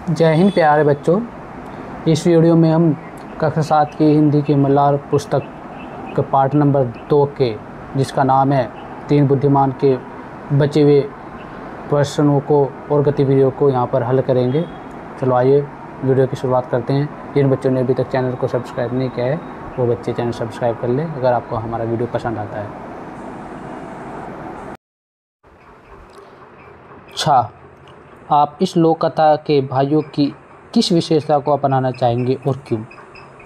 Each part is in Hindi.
जय हिंद प्यारे बच्चों। इस वीडियो में हम कक्षा 7 की हिंदी की मल्लार पुस्तक के पाठ नंबर 2 के जिसका नाम है 3 बुद्धिमान के बचे हुए प्रश्नों को और गतिविधियों को यहाँ पर हल करेंगे। चलो आइए वीडियो की शुरुआत करते हैं। जिन बच्चों ने अभी तक चैनल को सब्सक्राइब नहीं किया है वो बच्चे चैनल सब्सक्राइब कर लें अगर आपको हमारा वीडियो पसंद आता है। अच्छा, आप इस लोक कथा के भाइयों की किस विशेषता को अपनाना चाहेंगे और क्यों?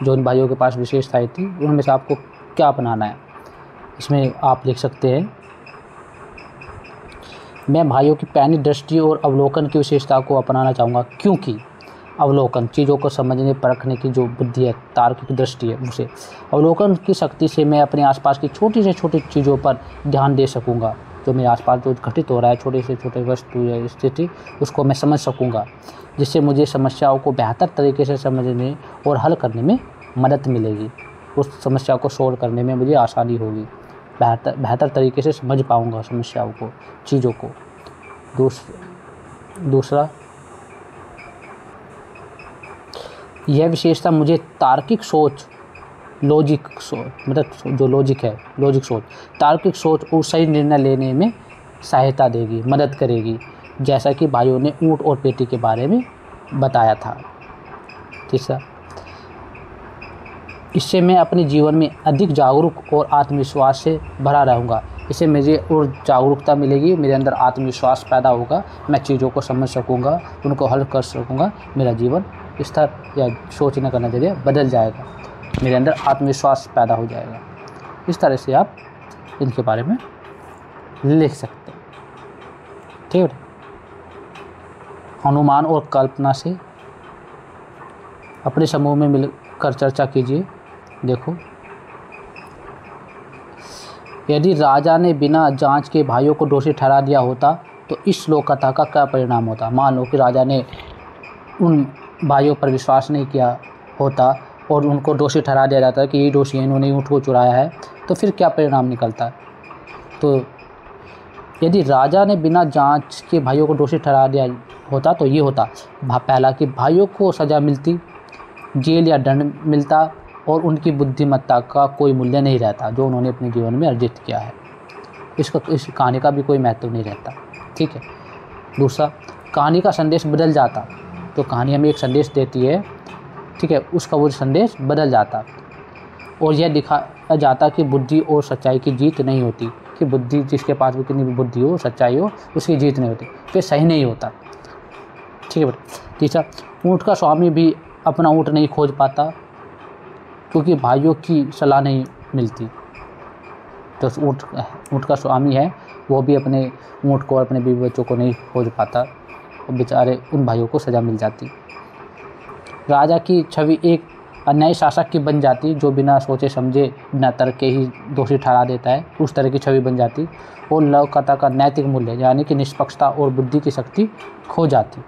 जो उन भाइयों के पास विशेषताएं थी उनमें से आपको क्या अपनाना है, इसमें आप लिख सकते हैं। मैं भाइयों की पैनी दृष्टि और अवलोकन की विशेषता को अपनाना चाहूँगा, क्योंकि अवलोकन चीज़ों को समझने परखने की जो बुद्धि है, तार्किक दृष्टि है, उसे अवलोकन की शक्ति से मैं अपने आसपास की छोटी से छोटी चीज़ों पर ध्यान दे सकूँगा। जो मेरे आसपास जो घटित हो रहा है, छोटे से छोटे वस्तु या स्थिति, उसको मैं समझ सकूँगा, जिससे मुझे समस्याओं को बेहतर तरीके से समझने और हल करने में मदद मिलेगी। उस समस्या को सोल्व करने में मुझे आसानी होगी, बेहतर तरीके से समझ पाऊँगा समस्याओं को, चीज़ों को। दूसरा, यह विशेषता मुझे तार्किक सोच, लॉजिक सोच, मतलब जो लॉजिक है, लॉजिक सोच, तार्किक सोच और सही निर्णय लेने में सहायता देगी, मदद करेगी, जैसा कि भाइयों ने ऊँट और पेटी के बारे में बताया था। तीसरा, इससे मैं अपने जीवन में अधिक जागरूक और आत्मविश्वास से भरा रहूँगा। इससे मुझे और जागरूकता मिलेगी, मेरे अंदर आत्मविश्वास पैदा होगा, मैं चीज़ों को समझ सकूँगा, उनको हल कर सकूँगा, मेरा जीवन स्तर या सोचने का नज़रिया बदल जाएगा, मेरे अंदर आत्मविश्वास पैदा हो जाएगा। इस तरह से आप इनके बारे में लिख सकते हैं। ठीक है। अनुमान और कल्पना से अपने समूह में मिलकर चर्चा कीजिए। देखो, यदि राजा ने बिना जांच के भाइयों को दोषी ठहरा दिया होता तो इस लोक कथा का क्या परिणाम होता। मान लो कि राजा ने उन भाइयों पर विश्वास नहीं किया होता और उनको दोषी ठहरा दिया जाता है कि ये दोषी है, इन्होंने ऊँट को चुराया है, तो फिर क्या परिणाम निकलता। तो यदि राजा ने बिना जांच के भाइयों को दोषी ठहरा दिया होता तो ये होता, पहला कि भाइयों को सज़ा मिलती, जेल या दंड मिलता और उनकी बुद्धिमत्ता का कोई मूल्य नहीं रहता जो उन्होंने अपने जीवन में अर्जित किया है। इस कहानी का भी कोई महत्व नहीं रहता। ठीक है। दूसरा, कहानी का संदेश बदल जाता। तो कहानी हमें एक संदेश देती है, ठीक है, उसका वो संदेश बदल जाता और यह दिखाया जाता कि बुद्धि और सच्चाई की जीत नहीं होती, कि बुद्धि जिसके पास भी कितनी भी बुद्धि हो, सच्चाई हो, उसकी जीत नहीं होती, फिर सही नहीं होता। ठीक है बेटा। तीसरा, ऊँट का स्वामी भी अपना ऊँट नहीं खोज पाता क्योंकि भाइयों की सलाह नहीं मिलती। तो ऊँट का स्वामी है वो भी अपने ऊँट को और अपने बीवी बच्चों को नहीं खोज पाता और बेचारे उन भाइयों को सज़ा मिल जाती। राजा की छवि एक अन्यायी शासक की बन जाती जो बिना सोचे समझे, बिना तर्क के ही दोषी ठहरा देता है, उस तरह की छवि बन जाती और लोक कथा का नैतिक मूल्य यानी कि निष्पक्षता और बुद्धि की शक्ति खो जाती।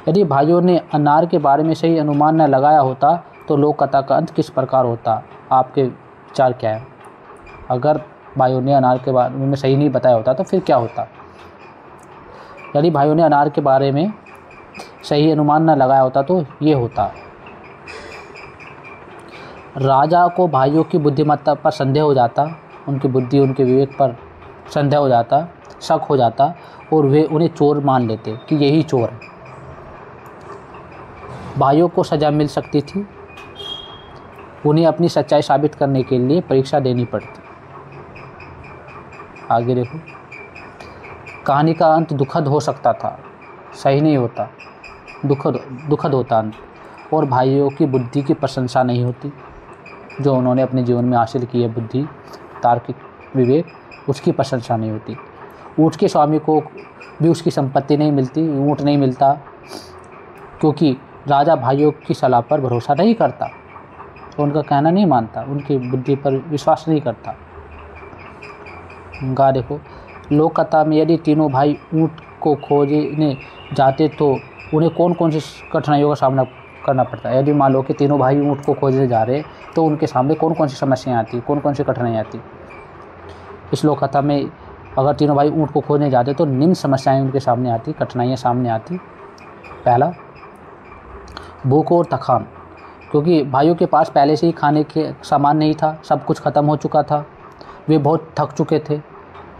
यदि भाइयों ने अनार के बारे में सही अनुमान न लगाया होता तो लोक कथा का अंत किस प्रकार होता। आपके विचार क्या है? अगर भाइयों ने अनार के बारे में सही नहीं बताया होता तो फिर क्या होता? यदि भाइयों ने अनार के बारे में सही अनुमान न लगाया होता तो ये होता, राजा को भाइयों की बुद्धिमत्ता पर संदेह हो जाता, उनकी बुद्धि, उनके विवेक पर संदेह हो जाता, शक हो जाता और वे उन्हें चोर मान लेते कि यही चोर है। भाइयों को सज़ा मिल सकती थी, उन्हें अपनी सच्चाई साबित करने के लिए परीक्षा देनी पड़ती। आगे देखो, कहानी का अंत दुखद हो सकता था, सही नहीं होता, दुखद होता अंत, और भाइयों की बुद्धि की प्रशंसा नहीं होती जो उन्होंने अपने जीवन में हासिल की है, बुद्धि, तार्किक विवेक, उसकी प्रशंसा नहीं होती। ऊँट के स्वामी को भी उसकी संपत्ति नहीं मिलती, ऊँट नहीं मिलता क्योंकि राजा भाइयों की सलाह पर भरोसा नहीं करता, तो उनका कहना नहीं मानता, उनकी बुद्धि पर विश्वास नहीं करता। देखो, लोक कथा में यदि तीनों भाई ऊँट को खोजने जाते तो उन्हें कौन कौन सी कठिनाइयों का सामना करना पड़ता है। यदि मान लो कि तीनों भाई ऊँट को खोजने जा रहे तो उनके सामने कौन कौन सी समस्याएं आती, कौन कौन सी कठिनाइयाँ आती। इस लोक कथा में अगर तीनों भाई ऊँट को खोजने जाते तो निम्न समस्याएं उनके सामने आती, कठिनाइयाँ सामने आती। पहला, भूख और थकान, क्योंकि भाइयों के पास पहले से ही खाने के सामान नहीं था, सब कुछ ख़त्म हो चुका था, वे बहुत थक चुके थे।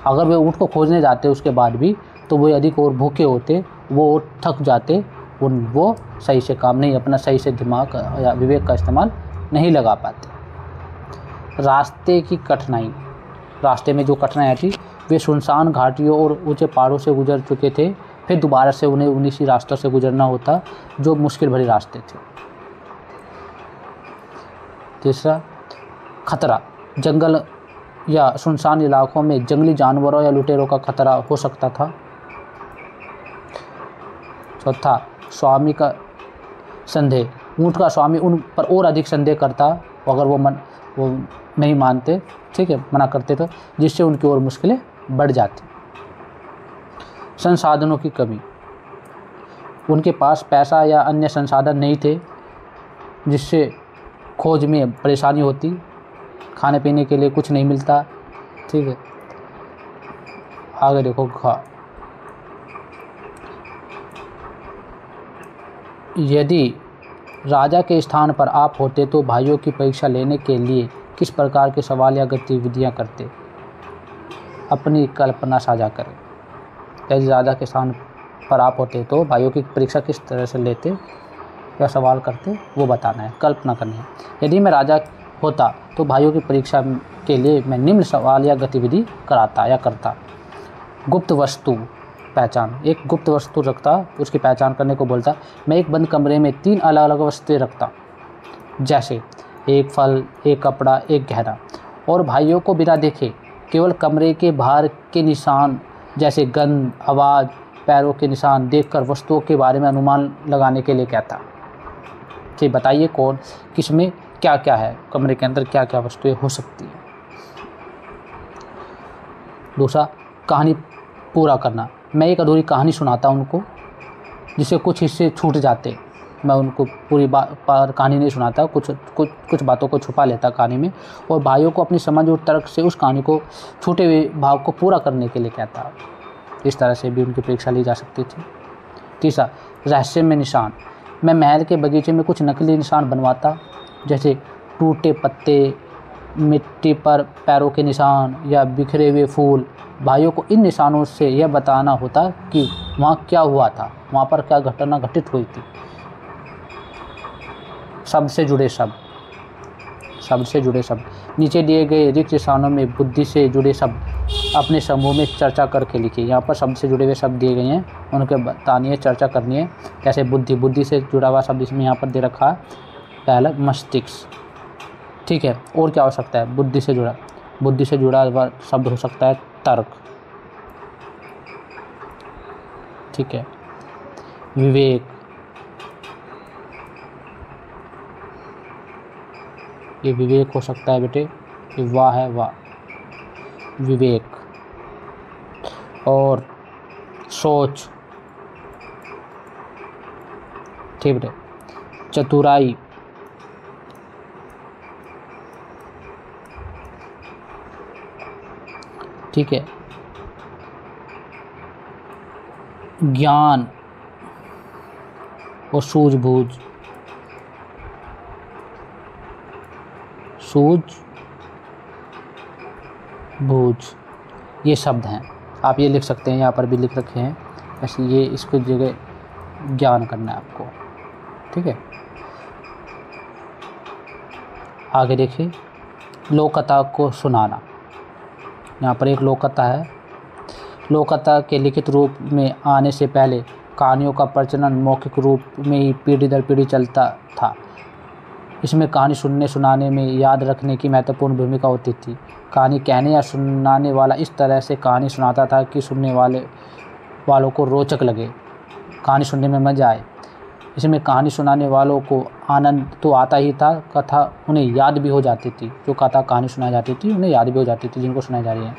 अगर वे ऊँट को खोजने जाते उसके बाद भी तो वो अधिक और भूखे होते, वो थक जाते, वो सही से काम नहीं, अपना सही से दिमाग या विवेक का इस्तेमाल नहीं लगा पाते। रास्ते की कठिनाई, रास्ते में जो कठिनाई थी, वे सुनसान घाटियों और ऊंचे पहाड़ों से गुजर चुके थे, फिर दोबारा से उन्हें उन्हीं रास्तों से गुजरना होता जो मुश्किल भरे रास्ते थे। तीसरा, खतरा, जंगल या सुनसान इलाकों में जंगली जानवरों या लुटेरों का खतरा हो सकता था। चौथा, स्वामी का संदेह, ऊँट का स्वामी उन पर और अधिक संदेह करता अगर वो नहीं मानते, ठीक है, मना करते तो, जिससे उनकी और मुश्किलें बढ़ जाती। संसाधनों की कमी, उनके पास पैसा या अन्य संसाधन नहीं थे, जिससे खोज में परेशानी होती, खाने पीने के लिए कुछ नहीं मिलता, ठीक है। आगे देखो, यदि राजा के स्थान पर आप होते तो भाइयों की परीक्षा लेने के लिए किस प्रकार के सवाल या गतिविधियां करते? अपनी कल्पना साझा करें। यदि राजा के स्थान पर आप होते तो भाइयों की परीक्षा किस तरह से लेते या सवाल करते, वो बताना है, कल्पना करनी है। यदि मैं राजा होता तो भाइयों की परीक्षा के लिए मैं निम्न सवाल या गतिविधि कराता या करता। गुप्त वस्तु पहचान, एक गुप्त वस्तु रखता, उसकी पहचान करने को बोलता। मैं एक बंद कमरे में 3 अलग अलग वस्तुएं रखता, जैसे एक फल, एक कपड़ा, एक गहना, और भाइयों को बिना देखे केवल कमरे के बाहर के निशान जैसे गंध, आवाज़, पैरों के निशान देखकर वस्तुओं के बारे में अनुमान लगाने के लिए कहता कि बताइए कौन किस में क्या क्या है, कमरे के अंदर क्या क्या वस्तुएं हो सकती हैं। दूसरा, कहानी पूरा करना, मैं एक अधूरी कहानी सुनाता उनको, जिससे कुछ हिस्से छूट जाते। मैं उनको पूरी कहानी नहीं सुनाता, कुछ बातों को छुपा लेता कहानी में, और भाइयों को अपनी समझ और तर्क से उस कहानी को छूटे हुए भाव को पूरा करने के लिए कहता। इस तरह से भी उनकी परीक्षा ली जा सकती थी। तीसरा, रहस्यमय निशान, मैं महल के बगीचे में कुछ नकली निशान बनवाता, जैसे टूटे पत्ते, मिट्टी पर पैरों के निशान या बिखरे हुए फूल। भाइयों को इन निशानों से यह बताना होता कि वहाँ क्या हुआ था, वहाँ पर क्या घटना घटित हुई थी। शब्द से जुड़े शब्द, शब्द से जुड़े शब्द, नीचे दिए गए रिक्त निशानों में बुद्धि से जुड़े शब्द अपने समूह में चर्चा करके लिखिए। यहाँ पर शब्द से जुड़े हुए शब्द दिए गए हैं, उनके बतानी है, चर्चा करनी है। जैसे बुद्धि, बुद्धि से जुड़ा हुआ शब्द इसमें यहाँ पर दे रखा है, पहला मस्तिष्क, ठीक है। और क्या हो सकता है? बुद्धि से जुड़ा हुआ शब्द हो सकता है तर्क, ठीक है। विवेक, ये विवेक हो सकता है बेटे, ये वाह है वाह, विवेक। और सोच, ठीक बेटे। चतुराई, ठीक है। ज्ञान और सूझबूझ, सूझबूझ ये शब्द हैं, आप ये लिख सकते हैं, यहाँ पर भी लिख रखे हैं। ऐसे ये इसको जगह ज्ञान करना है आपको, ठीक है। आगे देखिए, लोक कथा को सुनाना। यहाँ पर एक लोक कथा है। लोक कथा के लिखित रूप में आने से पहले कहानियों का प्रचलन मौखिक रूप में ही पीढ़ी दर पीढ़ी चलता था। इसमें कहानी सुनने सुनाने में याद रखने की महत्वपूर्ण भूमिका होती थी। कहानी कहने या सुनाने वाला इस तरह से कहानी सुनाता था कि सुनने वालों को रोचक लगे, कहानी सुनने में मज़ा आए। इसमें कहानी सुनाने वालों को आनंद तो आता ही था, कथा उन्हें याद भी हो जाती थी। जो कथा कहानी सुनाई जाती थी उन्हें याद भी हो जाती थी, जिनको सुनाई जा रही है।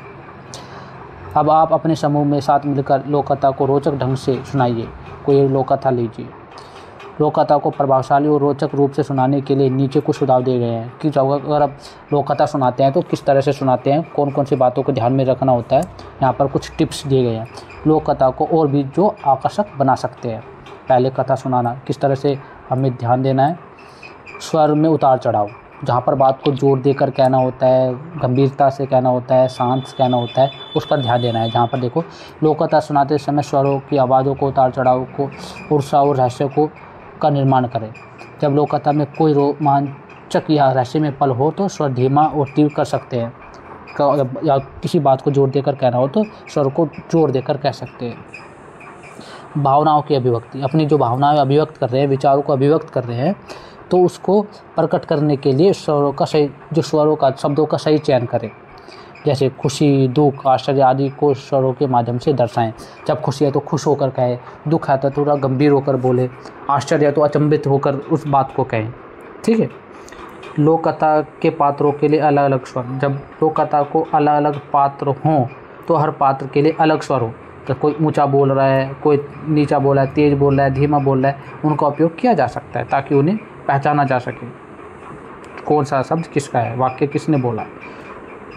अब आप अपने समूह में साथ मिलकर लोक कथा को रोचक ढंग से सुनाइए। कोई लोक कथा लीजिए। लोक कथा को प्रभावशाली और रोचक रूप से सुनाने के लिए नीचे कुछ सुझाव दिए गए हैं कि जब अगर आप लोक कथा सुनाते हैं तो किस तरह से सुनाते हैं, कौन कौन सी बातों को ध्यान में रखना होता है। यहाँ पर कुछ टिप्स दिए गए हैं लोक कथा को और भी जो आकर्षक बना सकते हैं। पहले कथा सुनाना, किस तरह से हमें ध्यान देना है। स्वर में उतार चढ़ाव, जहाँ पर बात को जोर देकर कहना होता है, गंभीरता से कहना होता है, शांत से कहना होता है, उस पर ध्यान देना है। जहाँ पर देखो लोक कथा सुनाते समय स्वरों की आवाज़ों को, उतार चढ़ाव को, ऊर्जा और रहस्य को का निर्माण करें। जब लोक कथा में कोई रोमांचक या रहस्यमय पल हो तो स्वर धीमा और तीव्र कर सकते हैं, या किसी बात को जोर देकर कहना हो तो स्वर को जोर देकर कह सकते हैं। भावनाओं की अभिव्यक्ति, अपनी जो भावनाएं अभिव्यक्त कर रहे हैं, विचारों को अभिव्यक्त कर रहे हैं, तो उसको प्रकट करने के लिए स्वरों का सही, जो स्वरों का, शब्दों का सही चयन करें। जैसे खुशी, दुख, आश्चर्य आदि को स्वरों के माध्यम से दर्शाएं। जब खुशी है तो खुश होकर कहें, दुख है तो थोड़ा गंभीर होकर बोले, आश्चर्य है तो अचंभित होकर उस बात को कहें। ठीक है। लोक कथा के पात्रों के लिए अलग अलग स्वर, जब लोक कथा को अलग अलग पात्र हों तो हर पात्र के लिए अलग स्वर हो। तो कोई ऊंचा बोल रहा है, कोई नीचा बोल रहा है, तेज बोल रहा है, धीमा बोल रहा है, उनका उपयोग किया जा सकता है ताकि उन्हें पहचाना जा सके कौन सा शब्द किसका है, वाक्य किसने बोला।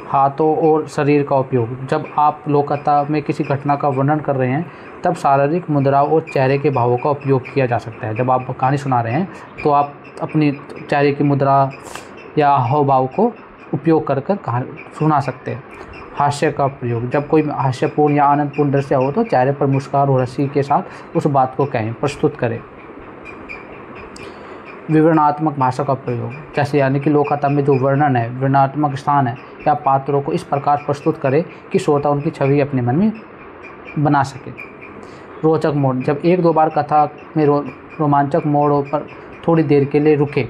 हाथों और शरीर का उपयोग, जब आप लोक कथा में किसी घटना का वर्णन कर रहे हैं तब शारीरिक मुद्राओं और चेहरे के भावों का उपयोग किया जा सकता है। जब आप कहानी सुना रहे हैं तो आप अपनी चेहरे की मुद्रा या हाव भाव को उपयोग कर कहानी सुना सकते हैं। हास्य का प्रयोग, जब कोई हास्यपूर्ण या आनंदपूर्ण दृश्य हो तो चेहरे पर मुस्कान और हंसी के साथ उस बात को कहें, प्रस्तुत करें। विवरणात्मक भाषा का प्रयोग, जैसे यानी कि लोक कथा में जो वर्णन है, वर्णनात्मक स्थान है या पात्रों को इस प्रकार प्रस्तुत करें कि श्रोता उनकी छवि अपने मन में बना सके। रोचक मोड़, जब एक दो बार कथा में रोमांचक मोड़ों पर थोड़ी देर के लिए रुके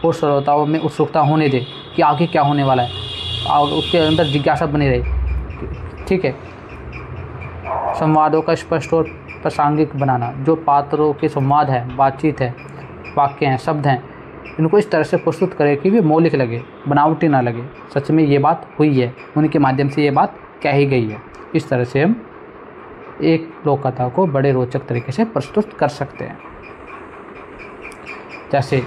और श्रोताओं में उत्सुकता होने दे कि आगे क्या होने वाला है, और उसके अंदर जिज्ञासा बनी रहे। ठीक है। संवादों का स्पष्ट और प्रासंगिक बनाना, जो पात्रों के संवाद है, बातचीत है, वाक्य हैं, शब्द हैं, इनको इस तरह से प्रस्तुत करें कि वे मौलिक लगे, बनावटी ना लगे, सच में ये बात हुई है, उनके माध्यम से ये बात कह ही गई है। इस तरह से हम एक लोक कथा को बड़े रोचक तरीके से प्रस्तुत कर सकते हैं। जैसे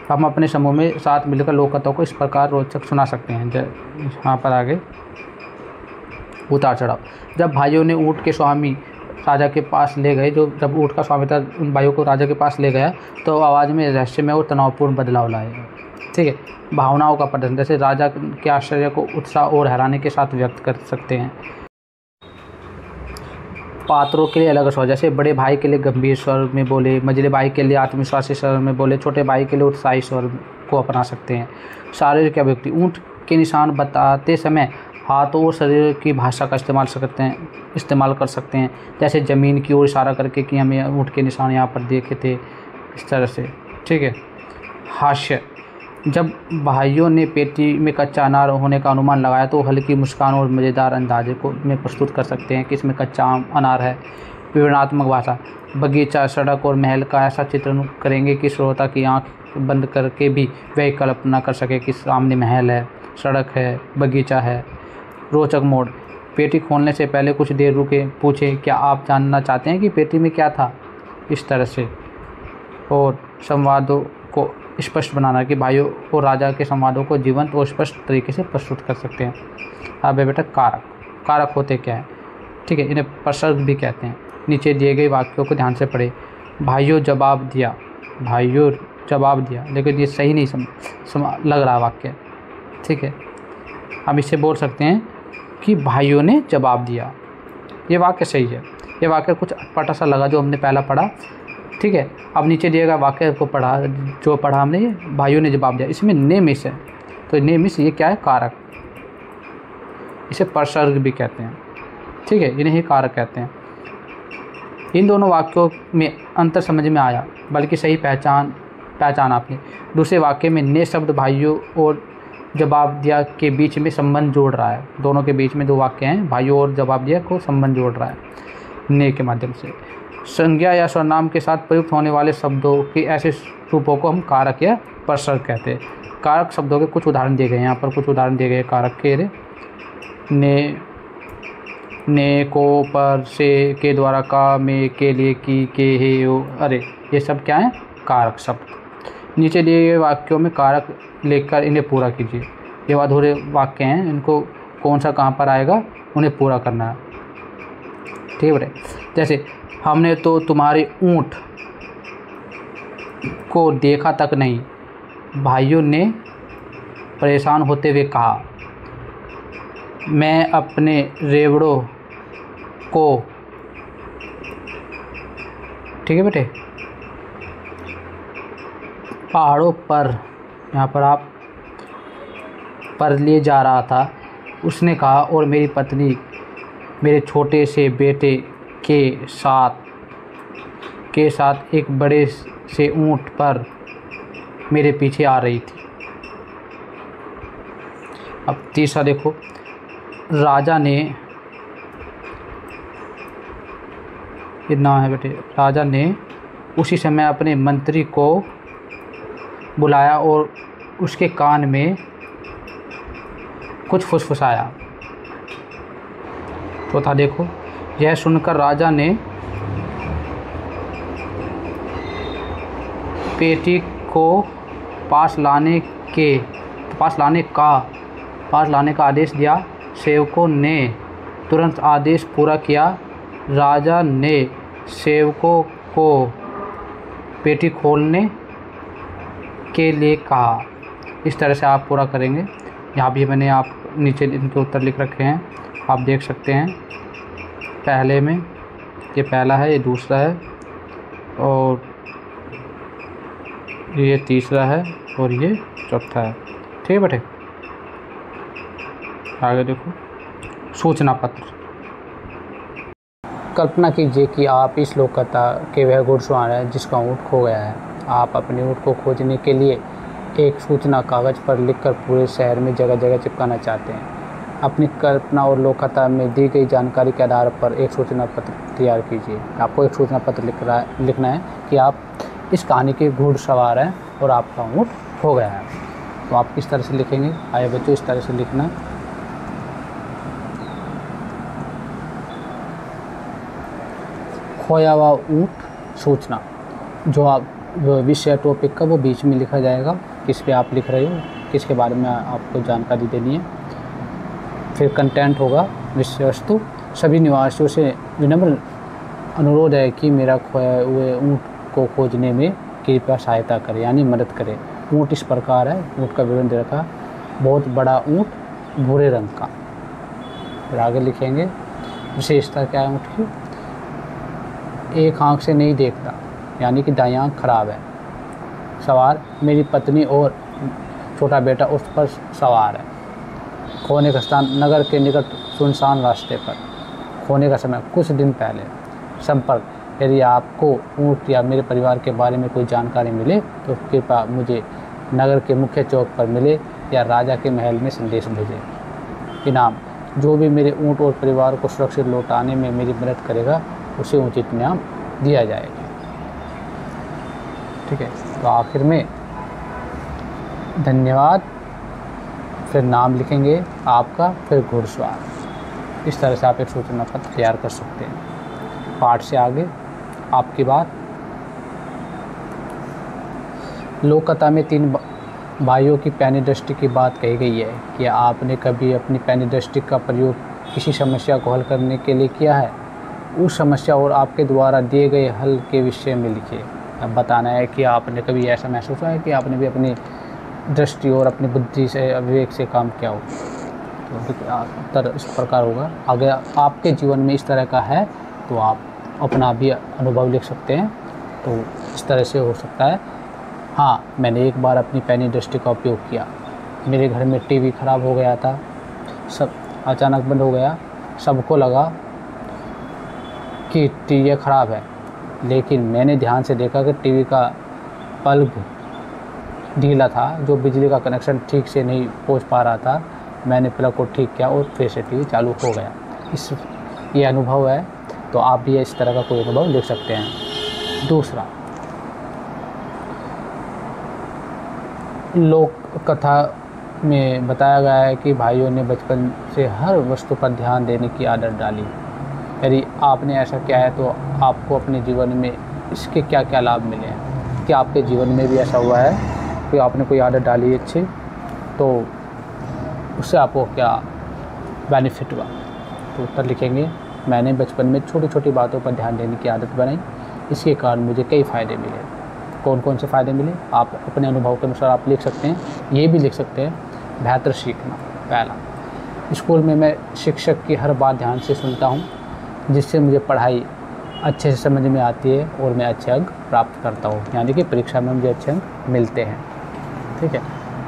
हम अपने समूह में साथ मिलकर लोक कथा को इस प्रकार रोचक सुना सकते हैं। यहाँ पर आगे उतार चढ़ाव, जब भाइयों ने ऊँट के स्वामी राजा के पास ले गए, जब ऊँट का स्वामी था उन भाइयों को राजा के पास ले गया तो आवाज़ में रहस्यमय और तनावपूर्ण बदलाव लाए। ठीक है। भावनाओं का प्रदर्शन, जैसे राजा के आश्चर्य को उत्साह और हैरानी के साथ व्यक्त कर सकते हैं। पात्रों के लिए अलग स्वर, जैसे बड़े भाई के लिए गंभीर स्वर में बोले, मझले भाई के लिए आत्मविश्वासी स्वर में बोले, छोटे भाई के लिए उत्साही स्वर को अपना सकते हैं। शारीरिक अभिव्यक्ति, ऊँट के निशान बताते समय हाथों और शरीर की भाषा का इस्तेमाल कर सकते हैं। जैसे ज़मीन की ओर इशारा करके कि हमें ऊँट के निशान यहाँ पर देखे थे, इस तरह से। ठीक है। हास्य, जब भाइयों ने पेटी में कच्चा अनार होने का अनुमान लगाया तो हल्की मुस्कान और मज़ेदार अंदाजे को में प्रस्तुत कर सकते हैं कि इसमें कच्चा अनार है। विवरणात्मक भाषा, बगीचा, सड़क और महल का ऐसा चित्रण करेंगे कि श्रोता की आँख बंद करके भी वह कल्पना कर सके कि सामने महल है, सड़क है, बगीचा है। रोचक मोड़, पेटी खोलने से पहले कुछ देर रुके, पूछे क्या आप जानना चाहते हैं कि पेटी में क्या था, इस तरह से। और संवादों को स्पष्ट बनाना कि भाइयों और राजा के संवादों को जीवंत और स्पष्ट तरीके से प्रस्तुत कर सकते हैं। अब बेटा कारक होते क्या हैं। ठीक है। इन्हें प्रसर्ग भी कहते हैं। नीचे दिए गए वाक्यों को ध्यान से पढ़े। भाइयों जवाब दिया, लेकिन ये सही नहीं लग रहा वाक्य। ठीक है। हम इससे बोल सकते हैं कि भाइयों ने जवाब दिया, ये वाक्य सही है। ये वाक्य कुछ अटपटा सा लगा जो हमने पहला पढ़ा। ठीक है। अब नीचे दिए गए वाक्य को जो पढ़ा हमने, ये भाइयों ने जवाब दिया, इसमें ने मिस है, तो ने मिस ये क्या है, कारक। इसे प्रसर्ग भी कहते हैं। ठीक है। इन्हें ही कारक कहते हैं। इन दोनों वाक्यों में अंतर समझ में आया, बल्कि सही पहचान आपने। दूसरे वाक्य में ने शब्द भाइयों और जवाब दिया के बीच में संबंध जोड़ रहा है। दोनों के बीच में दो वाक्य हैं, भाइयों और जवाब दिया को संबंध जोड़ रहा है ने के माध्यम से। संज्ञा या सर्वनाम के साथ प्रयुक्त होने वाले शब्दों के ऐसे रूपों को हम कारक या प्रसर्ग कहते हैं। कारक शब्दों के कुछ उदाहरण दिए गए हैं। यहाँ पर कुछ उदाहरण दिए गए कारक के। ने ने, को, पर, से, के द्वारा, का, में, के लिए, की, के, हे, ओ। अरे ये सब क्या है? कारक शब्द। नीचे दिए गए वाक्यों में कारक लेकर इन्हें पूरा कीजिए। ये अधूरे वाक्य हैं, इनको कौन सा कहाँ पर आएगा उन्हें पूरा करना है। ठीक है बेटे। जैसे हमने तो तुम्हारे ऊँट को देखा तक नहीं, भाइयों ने परेशान होते हुए कहा। मैं अपने रेवड़ों को, ठीक है बेटे, पहाड़ों पर, यहाँ पर आप पर ले जा रहा था। उसने कहा, और मेरी पत्नी मेरे छोटे से बेटे के साथ एक बड़े से ऊँट पर मेरे पीछे आ रही थी। अब तीसरा देखो, राजा ने, ये नाम है बेटे, राजा ने उसी समय अपने मंत्री को बुलाया और उसके कान में कुछ फुसफुसाया। चौथा देखो, यह सुनकर राजा ने पेटी को पास लाने का आदेश दिया। सेवकों ने तुरंत आदेश पूरा किया। राजा ने सेवकों को पेटी खोलने के लिए कहा। इस तरह से आप पूरा करेंगे। यहाँ भी मैंने आप नीचे इनके उत्तर लिख रखे हैं, आप देख सकते हैं। पहले में ये पहला है, ये दूसरा है, और ये तीसरा है, और ये चौथा है। ठीक है बेटे। आगे देखो, सूचना पत्र। कल्पना कीजिए कि आप इस लोक कथा के वह घुड़सवार हैं जिसका ऊँट खो गया है। आप अपने ऊँट को खोजने के लिए एक सूचना कागज़ पर लिखकर पूरे शहर में जगह जगह चिपकाना चाहते हैं। अपनी कल्पना और लोक कथा में दी गई जानकारी के आधार पर एक सूचना पत्र तैयार कीजिए। आपको एक सूचना पत्र लिखना है कि आप इस कहानी के घुड़सवार हैं और आपका ऊँट खो गया है। तो आप किस तरह से लिखेंगे? आइए बच्चों, इस तरह से लिखना। खोया हुआ ऊँट सूचना, जो आप विषय टॉपिक का वो बीच में लिखा जाएगा, किस पे आप लिख रहे हो, किसके बारे में आपको जानकारी देनी है। फिर कंटेंट होगा, विषय वस्तु। सभी निवासियों से विनम्र अनुरोध है कि मेरा खोए हुए ऊँट को खोजने में कृपया सहायता करें, यानी मदद करें। ऊँट इस प्रकार है, ऊँट का विवरण दे रखा, बहुत बड़ा ऊँट, भूरे रंग का। फिर आगे लिखेंगे विशेषता क्या है ऊँट की। एक आँख से नहीं देखता, यानी कि दाईं आँख खराब है। सवार, मेरी पत्नी और छोटा बेटा उस पर सवार है। खोने का स्थान, नगर के निकट सुनसान रास्ते पर। खोने का समय, कुछ दिन पहले। संपर्क, यदि आपको ऊँट या मेरे परिवार के बारे में कोई जानकारी मिले तो कृपया मुझे नगर के मुख्य चौक पर मिले या राजा के महल में संदेश भेजें। इनाम, जो भी मेरे ऊँट और परिवार को सुरक्षित लौटाने में मेरी मदद करेगा उसे उचित इनाम दिया जाएगा। ठीक है। तो आखिर में धन्यवाद, फिर नाम लिखेंगे आपका, फिर घुड़सवार। इस तरह से आप एक सूचना पत्र तैयार कर सकते हैं। पाठ से आगे आपकी बात। लोक कथा में 3 भाइयों की पैनी दृष्टि की बात कही गई है। कि आपने कभी अपनी पैनी दृष्टि का प्रयोग किसी समस्या को हल करने के लिए किया है? उस समस्या और आपके द्वारा दिए गए हल के विषय में लिखिए। अब बताना है कि आपने कभी ऐसा महसूस हुआ है कि आपने भी अपनी दृष्टि और अपनी बुद्धि से, विवेक से काम किया हो। तो उत्तर इस प्रकार होगा। अगर आपके जीवन में इस तरह का है तो आप अपना भी अनुभव लिख सकते हैं। तो इस तरह से हो सकता है। हाँ, मैंने एक बार अपनी पैनी दृष्टि का उपयोग किया। मेरे घर में टीवी ख़राब हो गया था, सब अचानक बंद हो गया। सबको लगा कि टीवी ख़राब है, लेकिन मैंने ध्यान से देखा कि टीवी का बल्ब ढीला था, जो बिजली का कनेक्शन ठीक से नहीं पहुंच पा रहा था। मैंने प्लग को ठीक किया और फिर से टीवी चालू हो गया। ये अनुभव है, तो आप भी इस तरह का कोई अनुभव लिख सकते हैं। दूसरा, लोक कथा में बताया गया है कि भाइयों ने बचपन से हर वस्तु पर ध्यान देने की आदत डाली। यदि आपने ऐसा किया है तो आपको अपने जीवन में इसके क्या क्या लाभ मिले हैं। क्या आपके जीवन में भी ऐसा हुआ है कि आपने कोई आदत डाली अच्छी, तो उससे आपको क्या बेनिफिट हुआ। तो उत्तर लिखेंगे, मैंने बचपन में छोटी छोटी बातों पर ध्यान देने की आदत बनाई, इसके कारण मुझे कई फ़ायदे मिले। कौन कौन से फ़ायदे मिले आप अपने अनुभव के अनुसार आप लिख सकते हैं। ये भी लिख सकते हैं, बेहतर सीखना। पहला, स्कूल में मैं शिक्षक की हर बात ध्यान से सुनता हूँ, जिससे मुझे पढ़ाई अच्छे से समझ में आती है और मैं अच्छे अंक प्राप्त करता हूँ, यानी कि परीक्षा में मुझे अच्छे अंक मिलते हैं। ठीक है।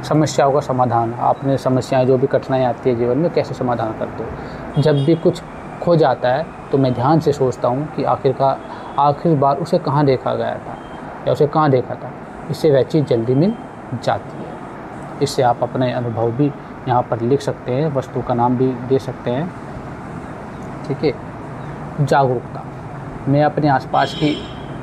समस्याओं का समाधान, आपने समस्याएं जो भी कठिनाई आती है जीवन में कैसे समाधान करते हो। जब भी कुछ खो जाता है तो मैं ध्यान से सोचता हूँ कि आखिर बार उसे कहाँ देखा गया था या उसे कहाँ देखा था, इससे वह चीज़ जल्दी मिल जाती है। इससे आप अपने अनुभव भी यहाँ पर लिख सकते हैं, वस्तु का नाम भी दे सकते हैं। ठीक है। जागरूकता, मैं अपने आसपास की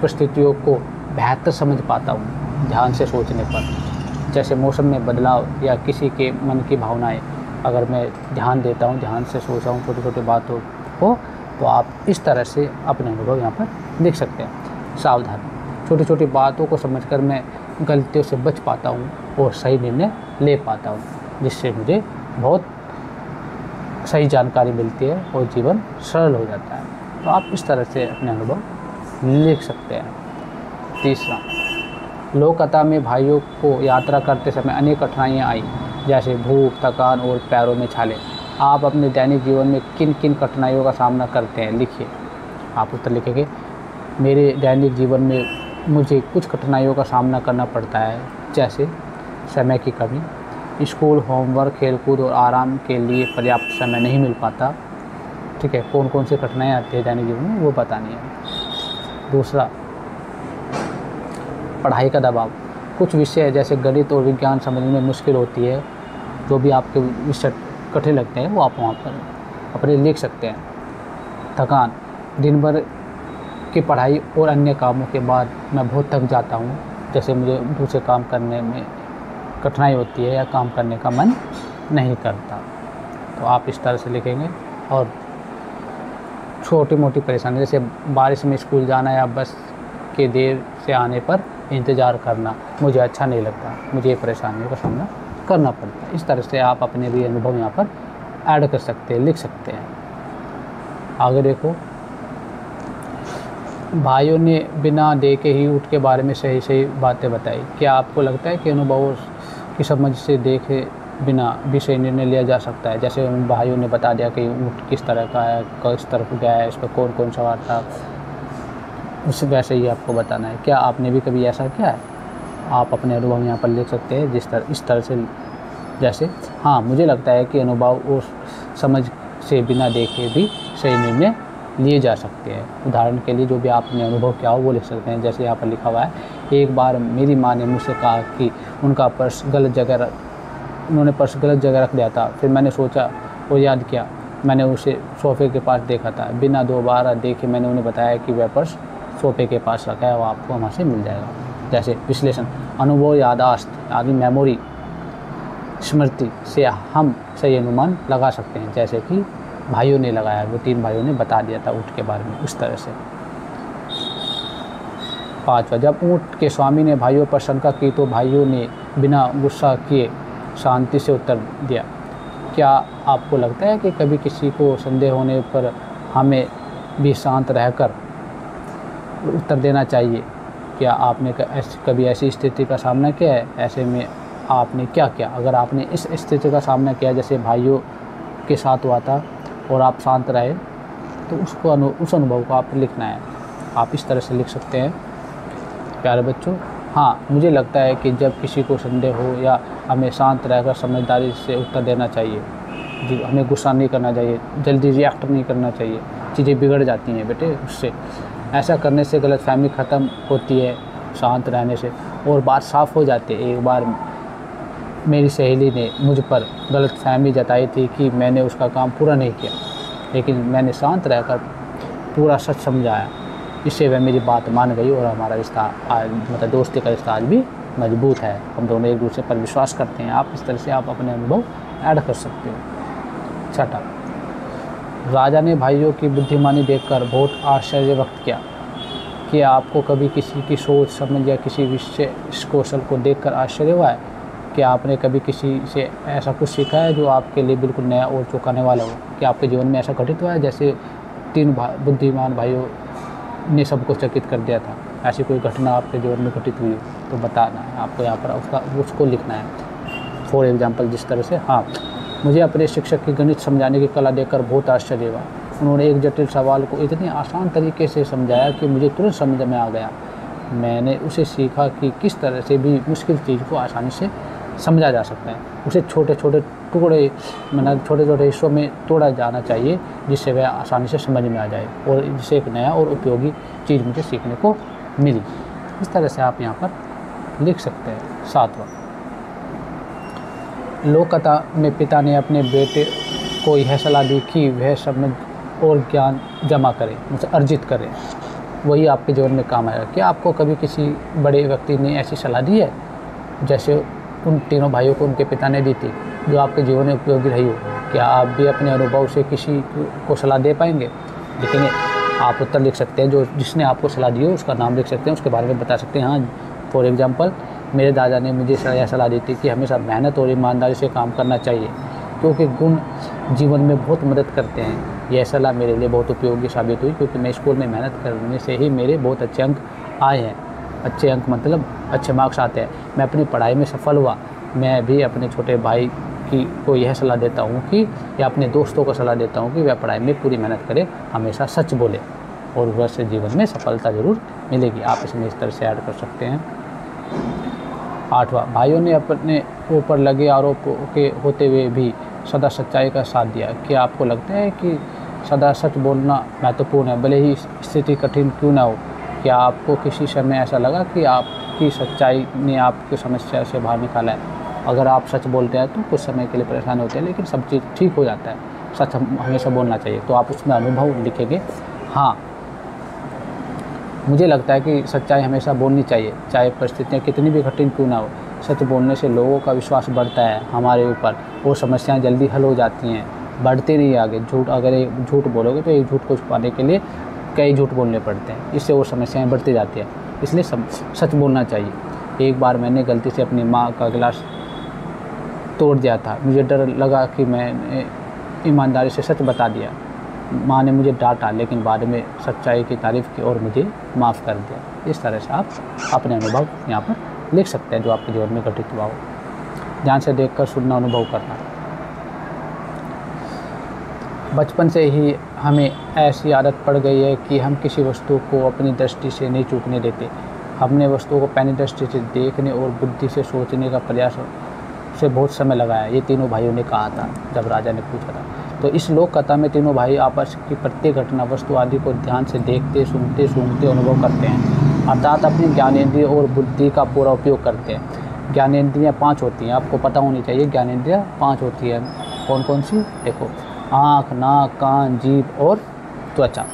परिस्थितियों को बेहतर समझ पाता हूँ ध्यान से सोचने पर। जैसे मौसम में बदलाव या किसी के मन की भावनाएं, अगर मैं ध्यान देता हूँ, ध्यान से सोच रहा हूँ छोटी छोटी बातों को, तो आप इस तरह से अपने अनुभव यहाँ पर लिख सकते हैं। सावधानी, छोटी छोटी बातों को समझकर मैं गलतियों से बच पाता हूँ और सही निर्णय ले पाता हूँ, जिससे मुझे बहुत सही जानकारी मिलती है और जीवन सरल हो जाता है। तो आप इस तरह से अपने अनुभव लिख सकते हैं। तीसरा, लोक कथा में भाइयों को यात्रा करते समय अनेक कठिनाइयाँ आई, जैसे भूख, थकान और पैरों में छाले। आप अपने दैनिक जीवन में किन किन कठिनाइयों का सामना करते हैं, लिखिए। आप उत्तर लिखेंगे, मेरे दैनिक जीवन में मुझे कुछ कठिनाइयों का सामना करना पड़ता है, जैसे समय की कमी, स्कूल, होमवर्क, खेलकूद और आराम के लिए पर्याप्त समय नहीं मिल पाता। ठीक है। कौन कौन सी कठिनाइयाँ आती है दैनिक जीवन में वो बतानी है। दूसरा, पढ़ाई का दबाव, कुछ विषय जैसे गणित और विज्ञान समझने में मुश्किल होती है, जो भी आपके विषय कठिन लगते हैं वो आप वहाँ पर अपने लिख सकते हैं। थकान, दिन भर की पढ़ाई और अन्य कामों के बाद मैं बहुत थक जाता हूँ, जैसे मुझे दूसरे काम करने में कठिनाई होती है या काम करने का मन नहीं करता। तो आप इस तरह से लिखेंगे। और छोटी मोटी परेशानी, जैसे बारिश में स्कूल जाना या बस के देर से आने पर इंतज़ार करना मुझे अच्छा नहीं लगता, मुझे ये परेशानियों का सामना करना पड़ता है। इस तरह से आप अपने भी अनुभव यहाँ पर ऐड कर सकते हैं, लिख सकते हैं। आगे देखो, भाइयों ने बिना देखे ही ऊँट के बारे में सही सही बातें बताई। क्या आपको लगता है कि अनुभवों की समझ से देखे बिना भी सही निर्णय लिया जा सकता है। जैसे उन भाइयों ने बता दिया कि ऊँट किस तरह का है, किस तरफ गया है, इस पर कौन कौन सवार था, उस वैसे ही आपको बताना है। क्या आपने भी कभी ऐसा किया है? आप अपने अनुभव यहाँ पर लिख सकते हैं इस तरह से। जैसे हाँ, मुझे लगता है कि अनुभव और समझ से बिना देखे भी सही निर्णय लिए जा सकते हैं। उदाहरण के लिए जो भी आपने अनुभव किया हो वो लिख सकते हैं। जैसे यहाँ पर लिखा हुआ है, एक बार मेरी माँ ने मुझसे कहा कि उन्होंने पर्स गलत जगह रख दिया था। फिर मैंने सोचा और याद किया, मैंने उसे सोफ़े के पास देखा था। बिना दोबारा देखे मैंने उन्हें बताया कि वह पर्स सोफ़े के पास रखा है, वो आपको वहाँ से मिल जाएगा। जैसे विश्लेषण, अनुभव, याददाश्त आदि मेमोरी, स्मृति से हम सही अनुमान लगा सकते हैं, जैसे कि भाइयों ने लगाया, वो 3 भाइयों ने बता दिया था ऊँट के बारे में, उस तरह से। 5वां, जब ऊँट के स्वामी ने भाइयों पर शंका की तो भाइयों ने बिना गुस्सा किए शांति से उत्तर दिया। क्या आपको लगता है कि कभी किसी को संदेह होने पर हमें भी शांत रहकर उत्तर देना चाहिए? क्या आपने कभी ऐसी स्थिति का सामना किया है? ऐसे में आपने क्या किया? अगर आपने इस स्थिति का सामना किया जैसे भाइयों के साथ हुआ था और आप शांत रहे, तो उस अनुभव को आप लिखना है। आप इस तरह से लिख सकते हैं। प्यारे बच्चों, हाँ, मुझे लगता है कि जब किसी को संदेह हो या हमें शांत रहकर समझदारी से उत्तर देना चाहिए। हमें गुस्सा नहीं करना चाहिए, जल्दी रिएक्ट नहीं करना चाहिए, चीज़ें बिगड़ जाती हैं बेटे उससे। ऐसा करने से गलतफहमी ख़त्म होती है, शांत रहने से, और बात साफ़ हो जाती है। एक बार मेरी सहेली ने मुझ पर गलतफहमी जताई थी कि मैंने उसका काम पूरा नहीं किया, लेकिन मैंने शांत रहकर पूरा सच समझाया। इससे वह मेरी बात मान गई और हमारा रिश्ता आज मतलब दोस्ती का रिश्ता आज भी मजबूत है। हम दोनों एक दूसरे पर विश्वास करते हैं। आप इस तरह से आप अपने अनुभव ऐड कर सकते हो। 6, राजा ने भाइयों की बुद्धिमानी देखकर बहुत आश्चर्य व्यक्त किया। कि आपको कभी किसी की सोच समझ या किसी विशेष कौशल को देखकर आश्चर्य हुआ है? कि आपने कभी किसी से ऐसा कुछ सीखा है जो आपके लिए बिल्कुल नया और चौंकाने वाला हो? कि आपके जीवन में ऐसा घटित हुआ है जैसे तीन बुद्धिमान भाइयों ने सबको चकित कर दिया था? ऐसी कोई घटना आपके जीवन में घटित हुई हो तो बताना है आपको, यहाँ पर उसको लिखना है। फॉर एग्जाम्पल जिस तरह से, हाँ, मुझे अपने शिक्षक की गणित समझाने की कला देखकर बहुत आश्चर्य हुआ। उन्होंने एक जटिल सवाल को इतनी आसान तरीके से समझाया कि मुझे तुरंत समझ में आ गया। मैंने उसे सीखा कि किस तरह से भी मुश्किल चीज़ को आसानी से समझा जा सकता है। उसे छोटे छोटे टुकड़े, मतलब छोटे छोटे हिस्सों में तोड़ा जाना चाहिए जिससे वह आसानी से समझ में आ जाए और जिससे एक नया और उपयोगी चीज़ मुझे सीखने को मिली। इस तरह से आप यहाँ पर लिख सकते हैं। 7वां, लोक कथा में पिता ने अपने बेटे को यह सलाह दी कि वह समझ और ज्ञान जमा करे, उसे अर्जित करे, वही आपके जीवन में काम आएगा। क्या आपको कभी किसी बड़े व्यक्ति ने ऐसी सलाह दी है जैसे उन तीनों भाइयों को उनके पिता ने दी थी, जो आपके जीवन में उपयोगी रही हो? क्या आप भी अपने अनुभव से किसी को सलाह दे पाएंगे? लिखेंगे, आप उत्तर लिख सकते हैं। जो जिसने आपको सलाह दी हो उसका नाम लिख सकते हैं, उसके बारे में बता सकते हैं। हाँ, फॉर एग्जांपल, मेरे दादा ने मुझे यह सलाह दी थी कि हमेशा मेहनत और ईमानदारी से काम करना चाहिए क्योंकि गुण जीवन में बहुत मदद करते हैं। यह सलाह मेरे लिए बहुत उपयोगी साबित हुई क्योंकि मैं स्कूल में मेहनत करने से ही मेरे बहुत अच्छे अंक आए हैं। अच्छे अंक मतलब अच्छे मार्क्स आते हैं। मैं अपनी पढ़ाई में सफल हुआ। मैं भी अपने छोटे भाई को यह सलाह देता हूँ कि, या अपने दोस्तों को सलाह देता हूँ कि वह पढ़ाई में पूरी मेहनत करें, हमेशा सच बोले और वैसे जीवन में सफलता ज़रूर मिलेगी। आप इसमें इस तरह से ऐड कर सकते हैं। 8वां, भाइयों ने अपने ऊपर लगे आरोपों के होते हुए भी सदा सच्चाई का साथ दिया। क्या आपको लगता है कि सदा सच बोलना महत्वपूर्ण है, भले ही स्थिति कठिन क्यों ना हो? क्या आपको किसी समय ऐसा लगा कि आपकी सच्चाई ने आपकी समस्या से बाहर निकाला है? अगर आप सच बोलते हैं तो कुछ समय के लिए परेशान होते हैं, लेकिन सब चीज़ ठीक हो जाता है। सच हमेशा बोलना चाहिए। तो आप उसमें अनुभव लिखेंगे। हाँ, मुझे लगता है कि सच्चाई हमेशा बोलनी चाहिए, चाहे परिस्थितियाँ कितनी भी कठिन क्यों ना हो। सच बोलने से लोगों का विश्वास बढ़ता है हमारे ऊपर और समस्याएं जल्दी हल हो जाती हैं, बढ़ते नहीं आगे। अगर एक झूठ बोलोगे तो एक झूठ को छुपाने के लिए कई झूठ बोलने पड़ते हैं, इससे और समस्याएं बढ़ती जाती हैं। इसलिए सच बोलना चाहिए। एक बार मैंने गलती से अपनी माँ का गिलास तोड़ दिया था। मुझे डर लगा कि मैंने ईमानदारी से सच बता दिया। माँ ने मुझे डांटा, लेकिन बाद में सच्चाई की तारीफ़ की और मुझे माफ़ कर दिया। इस तरह से आप अपने अनुभव यहाँ पर लिख सकते हैं जो आपके जीवन में घटित हुआ हो। ध्यान से देखकर सुनना, अनुभव करना। बचपन से ही हमें ऐसी आदत पड़ गई है कि हम किसी वस्तु को अपनी दृष्टि से नहीं चूकने देते। हमने वस्तुओं को पैनी दृष्टि से देखने और बुद्धि से सोचने का प्रयास से बहुत समय लगाया। ये तीनों भाइयों ने कहा था जब राजा ने पूछा था। तो इस लोक कथा में तीनों भाई आपस की प्रत्येक घटना, वस्तु आदि को ध्यान से देखते, सुनते, सूंघते, अनुभव करते हैं, अर्थात अपनी ज्ञानेंद्रिय और बुद्धि का पूरा उपयोग करते हैं। ज्ञानेंद्रियाँ 5 होती हैं, आपको पता होनी चाहिए। ज्ञानेंद्रियाँ 5 होती हैं। कौन कौन सी? देखो, आँख, नाक, कान, जीभ और त्वचा।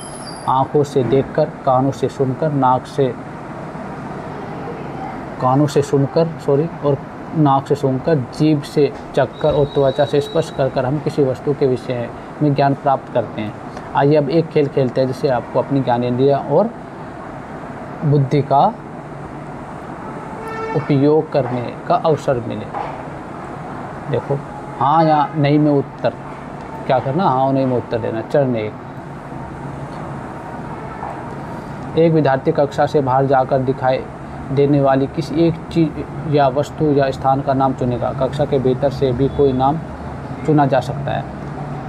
आँखों से देखकर, कानों से सुनकर, और नाक से सूंघकर, जीभ से चखकर और त्वचा से स्पर्श कर हम किसी वस्तु के विषय में ज्ञान प्राप्त करते हैं। आइए अब एक खेल खेलते हैं जिससे आपको अपनी ज्ञानेंद्रिय और बुद्धि का उपयोग करने का अवसर मिले। देखो, हाँ या नहीं में उत्तर क्या करना, हाँ और नहीं में उत्तर देना। चरण 1, एक विद्यार्थी कक्षा से बाहर जाकर दिखाई देने वाली किसी एक चीज़ या वस्तु या स्थान का नाम चुनेगा। कक्षा के भीतर से भी कोई नाम चुना जा सकता है।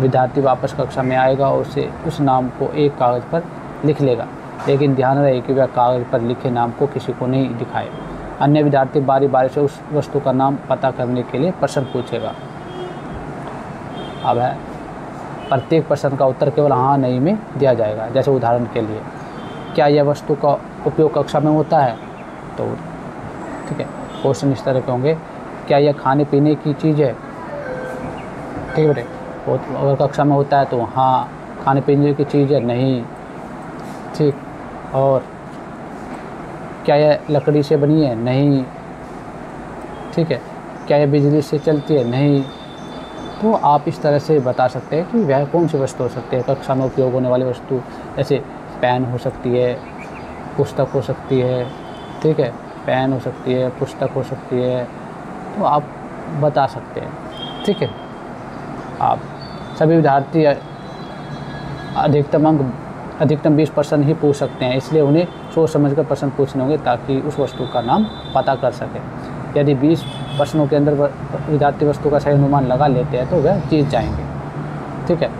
विद्यार्थी वापस कक्षा में आएगा और उस नाम को एक कागज़ पर लिख लेगा, लेकिन ध्यान रहे कि वह कागज़ पर लिखे नाम को किसी को नहीं दिखाए। अन्य विद्यार्थी बारी बारी से उस वस्तु का नाम पता करने के लिए प्रश्न पूछेगा। अब है, प्रत्येक प्रश्न का उत्तर केवल हाँ नहीं में दिया जाएगा। जैसे उदाहरण के लिए, क्या यह वस्तु का उपयोग कक्षा में होता है? तो ठीक है, क्वेश्चन इस तरह के होंगे। क्या यह खाने पीने की चीज़ है? ठीक है बेटे, अगर कक्षा में होता है तो हाँ खाने पीने की चीज़ है, नहीं। ठीक, और क्या यह लकड़ी से बनी है? नहीं। ठीक है, क्या यह बिजली से चलती है? नहीं। तो आप इस तरह से बता सकते हैं कि वह कौन सी वस्तु हो सकती है। कक्षा में उपयोग होने वाली वस्तु जैसे पेन हो सकती है, पुस्तक हो सकती है, ठीक है, पेन हो सकती है, पुस्तक हो सकती है, तो आप बता सकते हैं, ठीक है। आप सभी विद्यार्थी अधिकतम 20% ही पूछ सकते हैं, इसलिए उन्हें सोच समझ कर प्रश्न पूछने होंगे ताकि उस वस्तु का नाम पता कर सकें। यदि 20 प्रश्नों के अंदर विद्यार्थी वस्तु का सही अनुमान लगा लेते हैं तो वह जीत जाएंगे, ठीक है।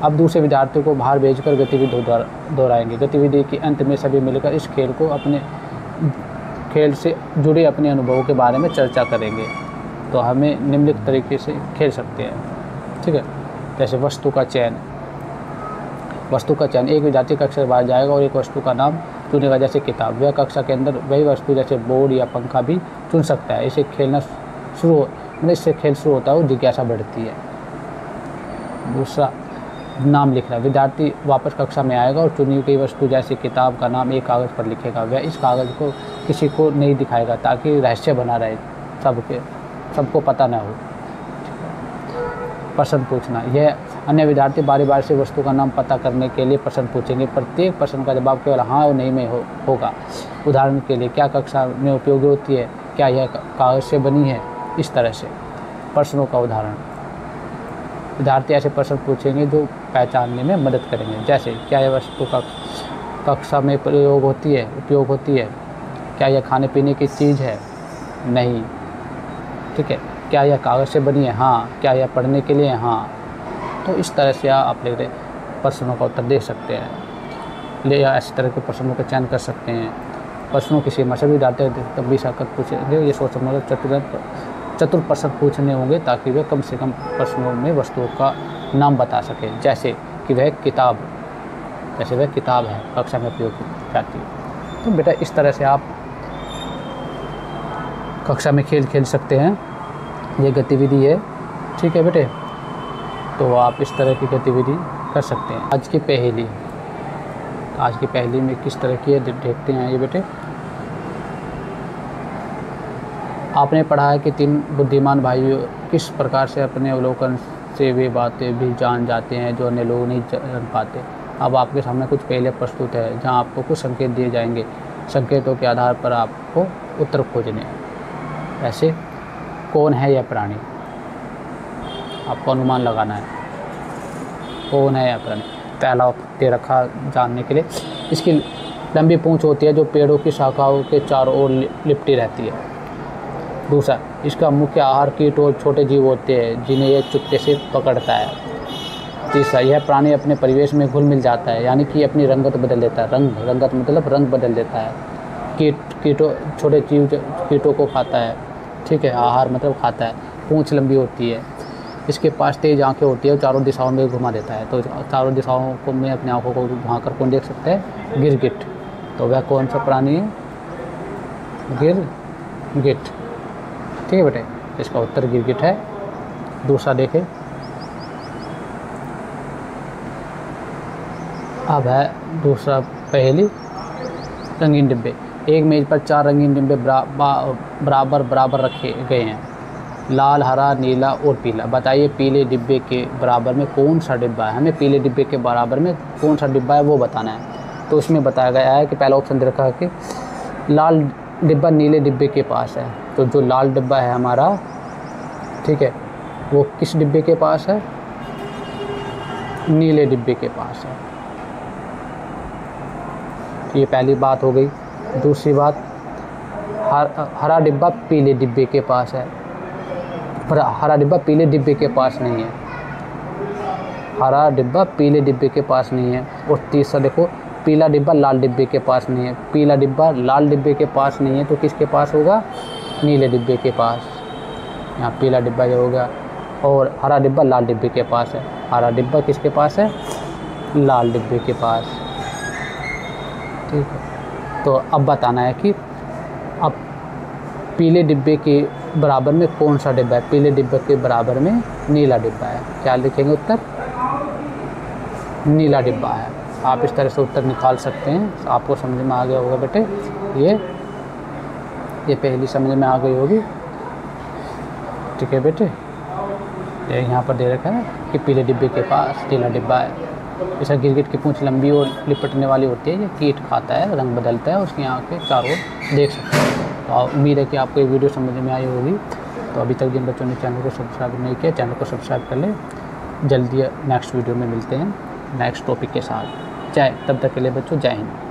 अब दूसरे विद्यार्थियों को बाहर भेजकर गतिविधि दोहराएंगे। गतिविधि के अंत में सभी मिलकर इस खेल से जुड़े अपने अनुभवों के बारे में चर्चा करेंगे। तो हमें निम्नलिखित तरीके से खेल सकते हैं, ठीक है। जैसे वस्तु का चयन। एक विद्यार्थी कक्षा से बाहर जाएगा और एक वस्तु का नाम चुनेगा, जैसे किताब। वह कक्षा के अंदर वही वस्तु जैसे बोर्ड या पंखा भी चुन सकता है। इससे खेल शुरू होता है और जिज्ञासा बढ़ती है। दूसरा, नाम लिखना। विद्यार्थी वापस कक्षा में आएगा और चुनी गई वस्तु जैसे किताब का नाम एक कागज़ पर लिखेगा। वह इस कागज़ को किसी को नहीं दिखाएगा ताकि रहस्य बना रहे, सबको पता न हो। प्रश्न पूछना। यह अन्य विद्यार्थी बारी बारी से वस्तु का नाम पता करने के लिए प्रश्न पूछेंगे। प्रत्येक प्रश्न का जवाब केवल हाँ और नहीं में होगा। उदाहरण के लिए, क्या कक्षा में उपयोगी होती है? क्या यह कागज़ से बनी है? इस तरह से प्रश्नों का उदाहरण। विद्यार्थी ऐसे प्रश्न पूछेंगे जो पहचानने में मदद करेंगे, जैसे क्या यह वस्तु कक्षा में उपयोग होती है? क्या यह खाने पीने की चीज़ है? नहीं, ठीक है। क्या यह कागज़ से बनी है? हाँ। क्या यह पढ़ने के लिए? हाँ। तो इस तरह से आप प्रश्नों का उत्तर दे सकते हैं, या इस तरह के प्रश्नों का चयन कर सकते हैं। प्रश्नों की सीमा। सभी विद्यार्थी तब भी आकर पूछेंगे। ये सोच समझ चतुर प्रश्न पूछने होंगे ताकि वे कम से कम प्रश्नों में वस्तुओं का नाम बता सकें, जैसे कि वह किताब है, कक्षा में उपयोग की जाती है। तो बेटा इस तरह से आप कक्षा में खेल सकते हैं। ये गतिविधि है, ठीक है बेटे। तो आप इस तरह की गतिविधि कर सकते हैं। आज की पहेली में किस तरह की है देखते हैं ये बेटे। आपने पढ़ा है कि 3 बुद्धिमान भाइयों किस प्रकार से अपने अवलोकन से वे बातें भी जान जाते हैं जो अन्य लोग नहीं जान पाते। अब आपके सामने कुछ पहेलियाँ प्रस्तुत है जहां आपको कुछ संकेत दिए जाएंगे। संकेतों के आधार पर आपको उत्तर खोजने हैं। ऐसे कौन है यह प्राणी? आपको अनुमान लगाना है कौन है यह प्राणी। पहला दे रखा जानने के लिए, इसकी लंबी पूंछ होती है जो पेड़ों की शाखाओं के चारों ओर लिपटी रहती है। दूसरा, इसका मुख्य आहार कीट और छोटे जीव होते हैं जिन्हें यह चुपके से पकड़ता है। तीसरा, यह प्राणी अपने परिवेश में घुल मिल जाता है, यानी कि अपनी रंगत बदल देता है। रंगत मतलब रंग बदल देता है। छोटे जीव कीटों को खाता है, ठीक है। आहार मतलब खाता है। पूंछ लंबी होती है। इसके पास तेज आंखें होती है और चारों दिशाओं में घुमा देता है। तो चारों दिशाओं को में अपनी आंखों को घुमाकर कौन देख सकता है? गिरगिट। तो वह कौन सा प्राणी है? गिरगिट, ठीक है बेटे। इसका उत्तर गिरगिट है। दूसरा देखें। अब है दूसरा पहेली, रंगीन डिब्बे। एक मेज पर 4 रंगीन डिब्बे बराबर रखे गए हैं, लाल, हरा, नीला और पीला। बताइए पीले डिब्बे के बराबर में कौन सा डिब्बा है? हमें पीले डिब्बे के बराबर में कौन सा डिब्बा है वो बताना है। तो उसमें बताया गया है कि पहला ऑप्शन दे रखा है कि लाल डिब्बा नीले डिब्बे के पास है। तो जो लाल डिब्बा है हमारा, ठीक है, वो किस डिब्बे के पास है? नीले डिब्बे के पास है। ये पहली बात हो गई। दूसरी बात, हरा डिब्बा पीले डिब्बे के पास है, पर हरा डिब्बा पीले डिब्बे के पास नहीं है। हरा डिब्बा पीले डिब्बे के पास नहीं है। और तीसरा देखो, पीला डिब्बा लाल डिब्बे के पास नहीं है। पीला डिब्बा लाल डिब्बे के पास नहीं है तो किसके पास होगा? नीले डिब्बे के पास। यहाँ पीला डिब्बा जो हो गया, और हरा डिब्बा लाल डिब्बे के पास है। हरा डिब्बा किसके पास है? लाल डिब्बे के पास, ठीक है। तो अब बताना है कि अब पीले डिब्बे के बराबर में कौन सा डिब्बा है? पीले डिब्बे के बराबर में नीला डिब्बा है। क्या लिखेंगे उत्तर? नीला डिब्बा है। आप इस तरह से उत्तर निकाल सकते हैं। आपको समझ में आ गया होगा बेटे। ये पहली समझ में आ गई होगी, ठीक है बेटे। ये यहाँ पर दे रखा है कि पीले डिब्बे के पास नीला डिब्बा है। इसका गिरगिट की पूंछ लंबी और लिपटने वाली होती है, ये कीट खाता है, रंग बदलता है, उसकी आँखें चारों ओर देख सकते हैं। तो उम्मीद है कि आपको ये वीडियो समझ में आई होगी। तो अभी तक जिन बच्चों ने चैनल को सब्सक्राइब नहीं किया, चैनल को सब्सक्राइब कर लें। जल्दी नेक्स्ट वीडियो में मिलते हैं नेक्स्ट टॉपिक के साथ। तब तक के लिए बच्चों, जय हिंद।